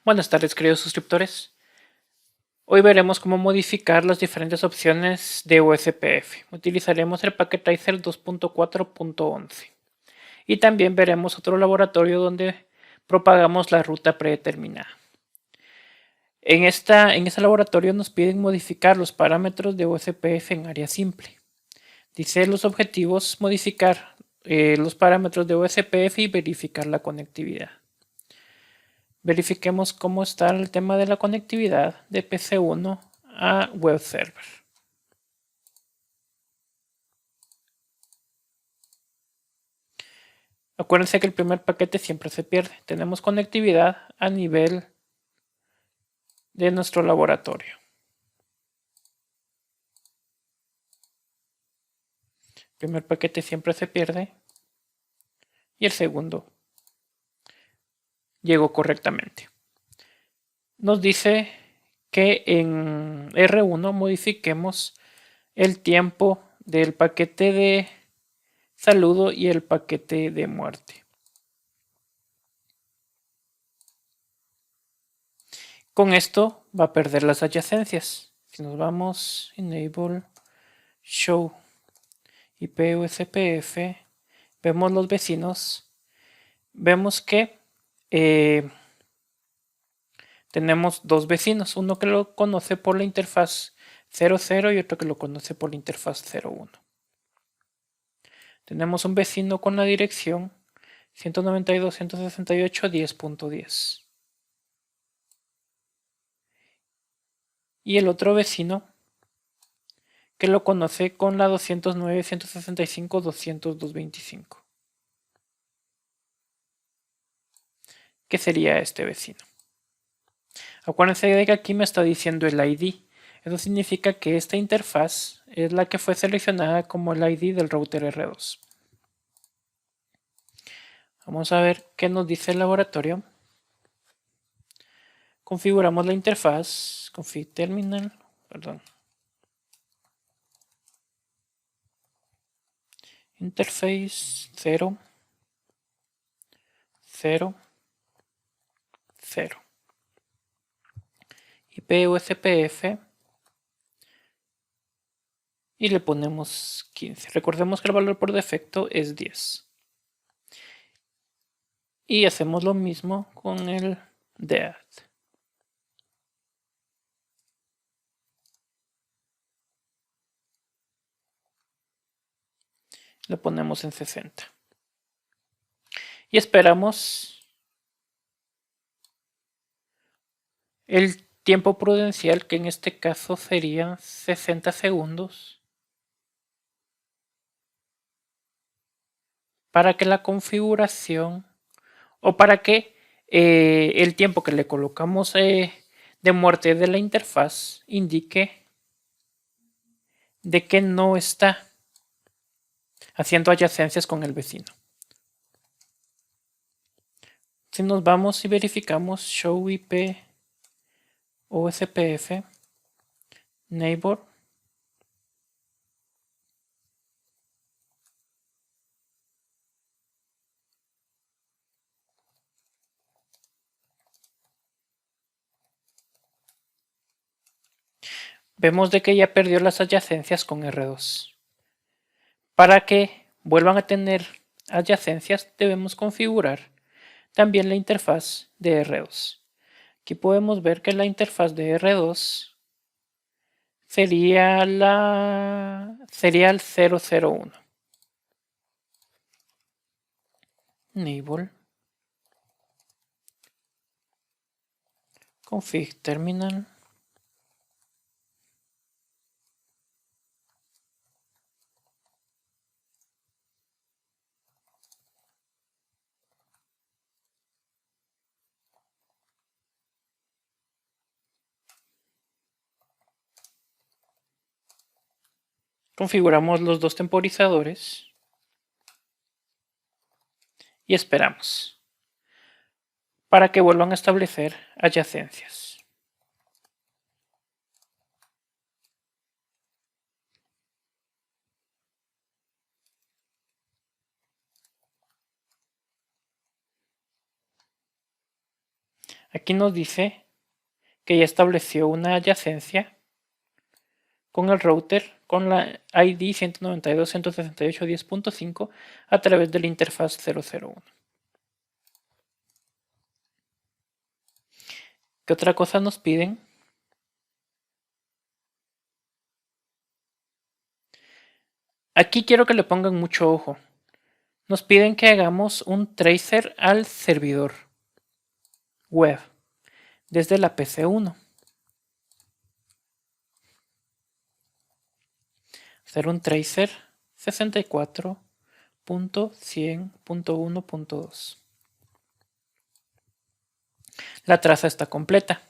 Buenas tardes, queridos suscriptores. Hoy veremos cómo modificar las diferentes opciones de USPF. Utilizaremos el Packetizer 2.4.11 y también veremos otro laboratorio donde propagamos la ruta predeterminada. En este laboratorio nos piden modificar los parámetros de USPF en área simple. Dice los objetivos: modificar los parámetros de USPF y verificar la conectividad. Verifiquemos cómo está el tema de la conectividad de PC1 a web server. Acuérdense que el primer paquete siempre se pierde. Tenemos conectividad a nivel de nuestro laboratorio. El primer paquete siempre se pierde y el segundo llegó correctamente. Nos dice que en R1 modifiquemos el tiempo del paquete de saludo y el paquete de muerte. Con esto va a perder las adyacencias. Si nos vamos enable show IP USPF, vemos los vecinos, vemos que tenemos dos vecinos, uno que lo conoce por la interfaz 00 y otro que lo conoce por la interfaz 01. Tenemos un vecino con la dirección 192.168.10.10 y el otro vecino que lo conoce con la 209.165.200.225, que sería este vecino. Acuérdense de que aquí me está diciendo el ID. Eso significa que esta interfaz es la que fue seleccionada como el ID del router R2. Vamos a ver qué nos dice el laboratorio. Configuramos la interfaz, config terminal, interface 0, 0, 0. IP USPF y le ponemos 15. Recordemos que el valor por defecto es 10. Y hacemos lo mismo con el DEAD. Lo ponemos en 60. Y esperamos el tiempo prudencial, que en este caso serían 60 segundos, para que la configuración o para que el tiempo que le colocamos de muerte de la interfaz indique de que no está haciendo adyacencias con el vecino. Si nos vamos y verificamos show IP USPF neighbor, vemos de que ya perdió las adyacencias con R2. Para que vuelvan a tener adyacencias debemos configurar también la interfaz de R2. Aquí podemos ver que la interfaz de R2 sería el 001. Enable config terminal. Configuramos los dos temporizadores y esperamos para que vuelvan a establecer adyacencias. Aquí nos dice que ya estableció una adyacencia con el router con la ID 192.168.10.5 a través de la interfaz 001. ¿Qué otra cosa nos piden? Aquí quiero que le pongan mucho ojo. Nos piden que hagamos un tracer al servidor web desde la PC1. Hacer un tracer 64.100.1.2. La traza está completa.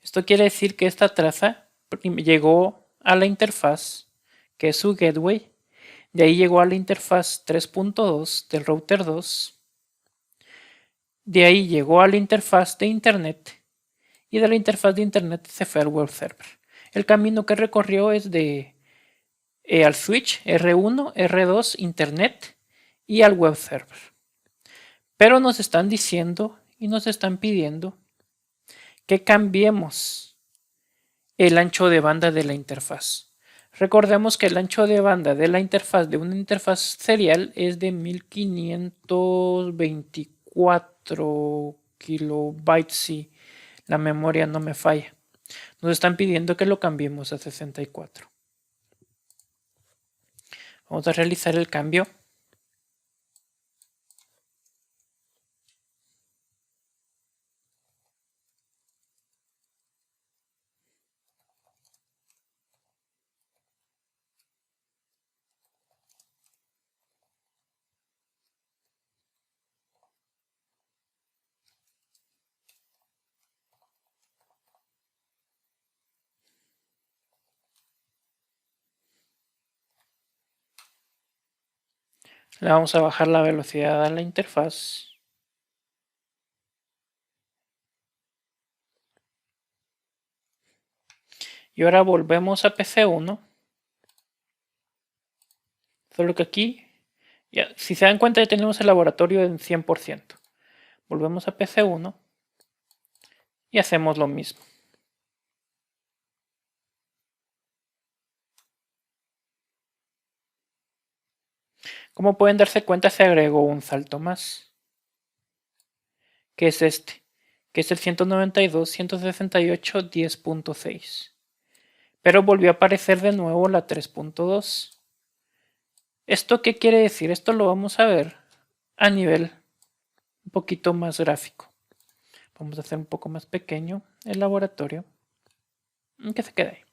Esto quiere decir que esta traza llegó a la interfaz, que es su gateway. De ahí llegó a la interfaz 3.2 del router 2. De ahí llegó a la interfaz de internet. Y de la interfaz de internet se fue al web server. El camino que recorrió es de al switch R1, R2, internet y al web server. Pero nos están diciendo y nos están pidiendo que cambiemos el ancho de banda de la interfaz. Recordemos que el ancho de banda de la interfaz de una interfaz serial es de 1524 kilobytes si la memoria no me falla. Nos están pidiendo que lo cambiemos a 64. Vamos a realizar el cambio. Le vamos a bajar la velocidad a la interfaz. Y ahora volvemos a PC1. Solo que aquí, ya, si se dan cuenta, ya tenemos el laboratorio en 100%. Volvemos a PC1 y hacemos lo mismo. Como pueden darse cuenta, se agregó un salto más, que es este, que es el 192.168.10.6. Pero volvió a aparecer de nuevo la 3.2. ¿Esto qué quiere decir? Esto lo vamos a ver a nivel un poquito más gráfico. Vamos a hacer un poco más pequeño el laboratorio. Que se quede ahí.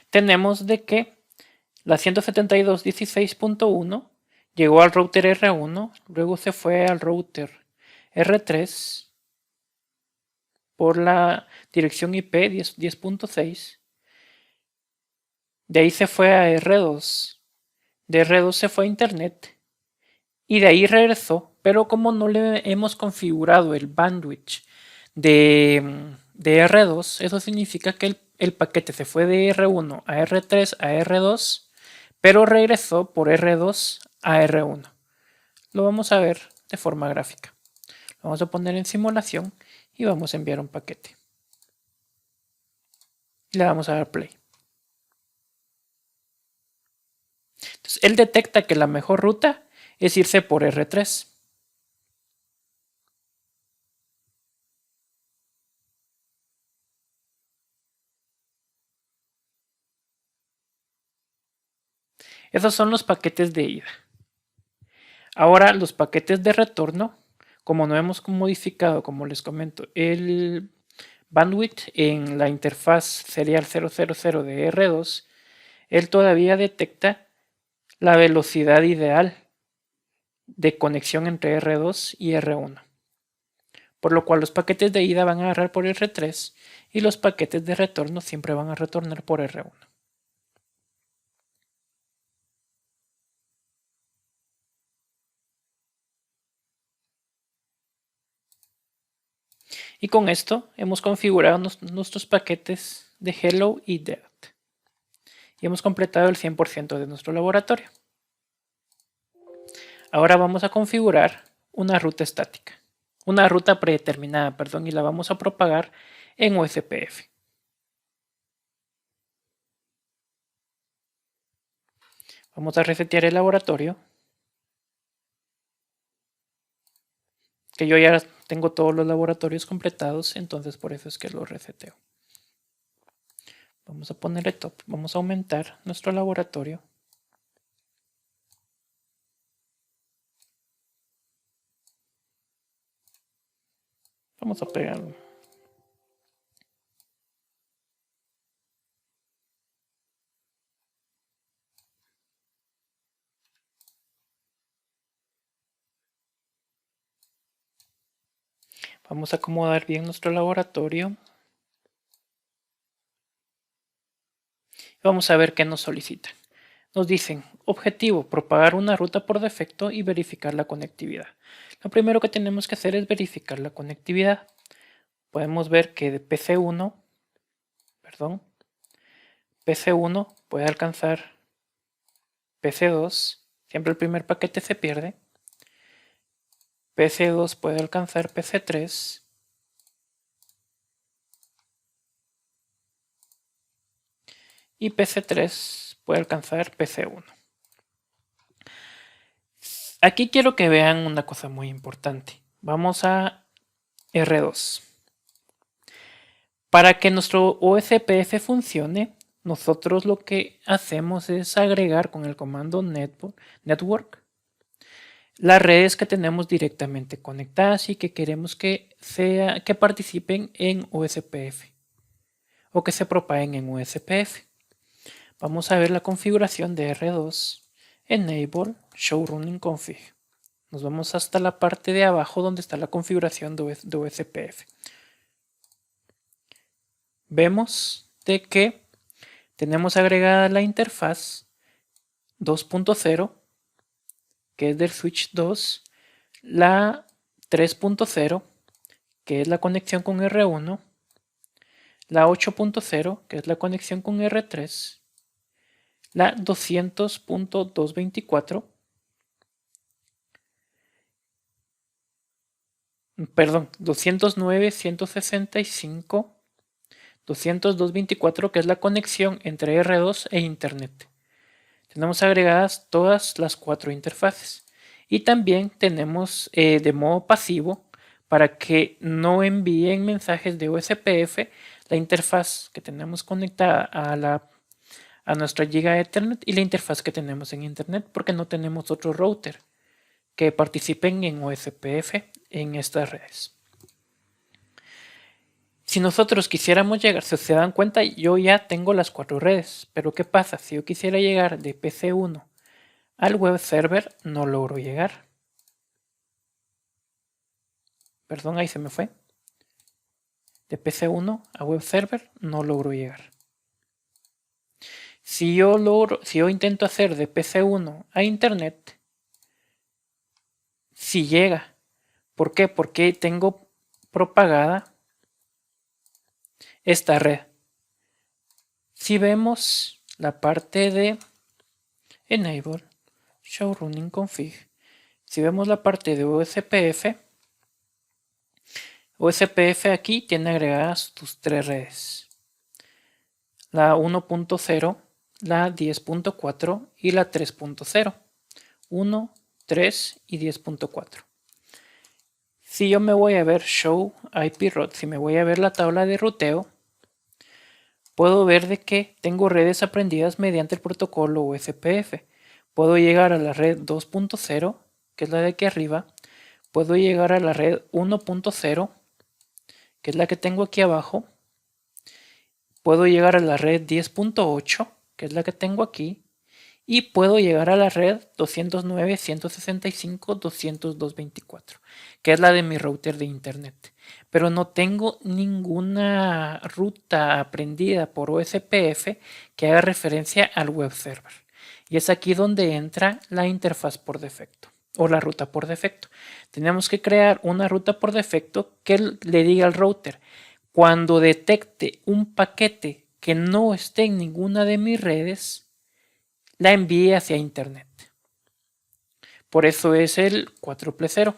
Tenemos de que la 172.16.1 llegó al router R1, luego se fue al router R3 por la dirección IP 10.6. De ahí se fue a R2. De R2 se fue a Internet. Y de ahí regresó. Pero como no le hemos configurado el bandwidth de R2, eso significa que el paquete se fue de R1 a R3 a R2, pero regresó por R2 a R1. Lo vamos a ver de forma gráfica. Lo vamos a poner en simulación y vamos a enviar un paquete. Le vamos a dar play. Entonces, él detecta que la mejor ruta es irse por R3. Esos son los paquetes de ida. Ahora los paquetes de retorno, como no hemos modificado, como les comento, el bandwidth en la interfaz serial 000 de R2, él todavía detecta la velocidad ideal de conexión entre R2 y R1. Por lo cual los paquetes de ida van a agarrar por R3 y los paquetes de retorno siempre van a retornar por R1. Y con esto hemos configurado nuestros paquetes de hello y death. y hemos completado el 100% de nuestro laboratorio. Ahora vamos a configurar una ruta estática, una ruta predeterminada, perdón, y la vamos a propagar en USPF. Vamos a resetear el laboratorio, que yo ya tengo todos los laboratorios completados, entonces por eso es que lo reseteo. Vamos a ponerle top, vamos a aumentar nuestro laboratorio. Vamos a pegarlo. Vamos a acomodar bien nuestro laboratorio. Vamos a ver qué nos solicitan. Nos dicen, objetivo, propagar una ruta por defecto y verificar la conectividad. Lo primero que tenemos que hacer es verificar la conectividad. Podemos ver que de PC1 puede alcanzar PC2, siempre el primer paquete se pierde. PC2 puede alcanzar PC3. Y PC3 puede alcanzar PC1. Aquí quiero que vean una cosa muy importante. Vamos a R2. Para que nuestro OSPF funcione, nosotros lo que hacemos es agregar con el comando network las redes que tenemos directamente conectadas y que queremos que participen en OSPF o que se propaguen en OSPF. Vamos a ver la configuración de R2, Enable Show Running Config. Nos vamos hasta la parte de abajo donde está la configuración de OSPF. Vemos de que tenemos agregada la interfaz 2.0, que es del switch 2, la 3.0, que es la conexión con R1, la 8.0, que es la conexión con R3, la 200.224, perdón, 209.165, 202.24, que es la conexión entre R2 e Internet. Tenemos agregadas todas las 4 interfaces. Y también tenemos de modo pasivo, para que no envíen mensajes de OSPF, la interfaz que tenemos conectada a nuestra giga Ethernet y la interfaz que tenemos en Internet, porque no tenemos otro router que participen en OSPF en estas redes. Si nosotros quisiéramos llegar, si se dan cuenta, yo ya tengo las 4 redes, pero ¿qué pasa? Si yo quisiera llegar de PC1 al web server, no logro llegar. Perdón, ahí se me fue. De PC1 a web server, no logro llegar. Si yo intento hacer de PC1 a Internet, sí llega. ¿Por qué? Porque tengo propagada esta red. Si vemos la parte de Enable Show Running Config, si vemos la parte de OSPF aquí tiene agregadas tus 3 redes. La 1.0, la 10.4 y la 3.0. 1, 3 y 10.4. Si yo me voy a ver Show IP Route, si me voy a ver la tabla de ruteo, puedo ver de que tengo redes aprendidas mediante el protocolo OSPF. Puedo llegar a la red 2.0, que es la de aquí arriba. Puedo llegar a la red 1.0, que es la que tengo aquí abajo. Puedo llegar a la red 10.8, que es la que tengo aquí. Y puedo llegar a la red 209.165.202.24, que es la de mi router de Internet. Pero no tengo ninguna ruta aprendida por OSPF que haga referencia al web server. Y es aquí donde entra la interfaz por defecto o la ruta por defecto. Tenemos que crear una ruta por defecto que le diga al router, cuando detecte un paquete que no esté en ninguna de mis redes, la envíe hacia internet. Por eso es el 4+0.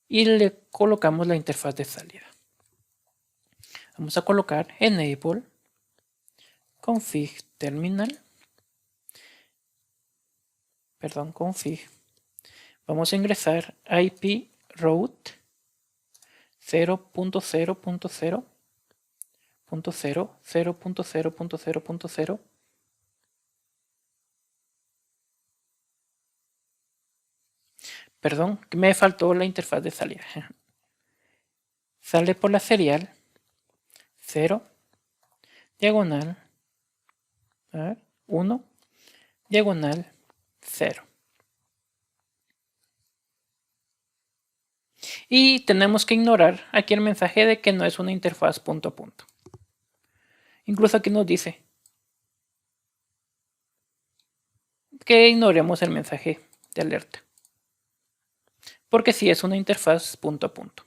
Y le colocamos la interfaz de salida. Vamos a colocar enable config terminal. Config. Vamos a ingresar IP route 0.0.0.0.0.0.0. Perdón, que me faltó la interfaz de salida. Sale por la serial 0, diagonal 1, diagonal 0. Y tenemos que ignorar aquí el mensaje de que no es una interfaz punto a punto. Incluso aquí nos dice que ignoremos el mensaje de alerta, porque sí es una interfaz punto a punto.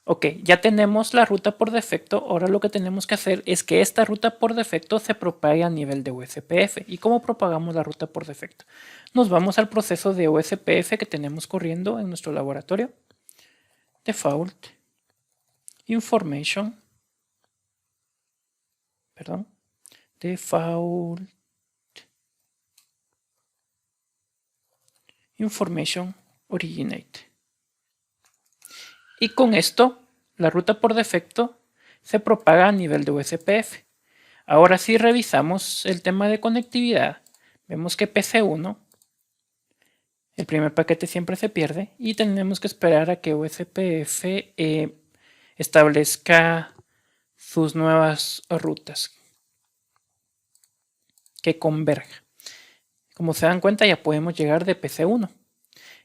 Ok, ya tenemos la ruta por defecto. Ahora lo que tenemos que hacer es que esta ruta por defecto se propague a nivel de OSPF. ¿Y cómo propagamos la ruta por defecto? Nos vamos al proceso de OSPF que tenemos corriendo en nuestro laboratorio. Default Information. Default Information Originate. Y con esto, la ruta por defecto se propaga a nivel de OSPF. Ahora si revisamos el tema de conectividad, vemos que PC1, el primer paquete siempre se pierde y tenemos que esperar a que OSPF establezca sus nuevas rutas que converja. Como se dan cuenta, ya podemos llegar de PC1.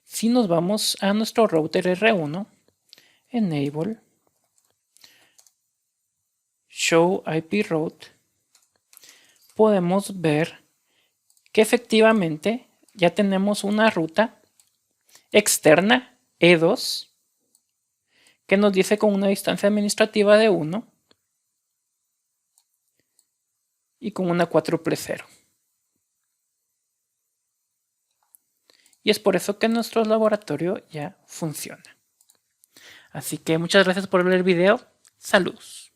Si nos vamos a nuestro router R1, enable show IP route, podemos ver que efectivamente ya tenemos una ruta externa E2 que nos dice con una distancia administrativa de 1 y con una 4+0. Y es por eso que nuestro laboratorio ya funciona. Así que muchas gracias por ver el video. Saludos.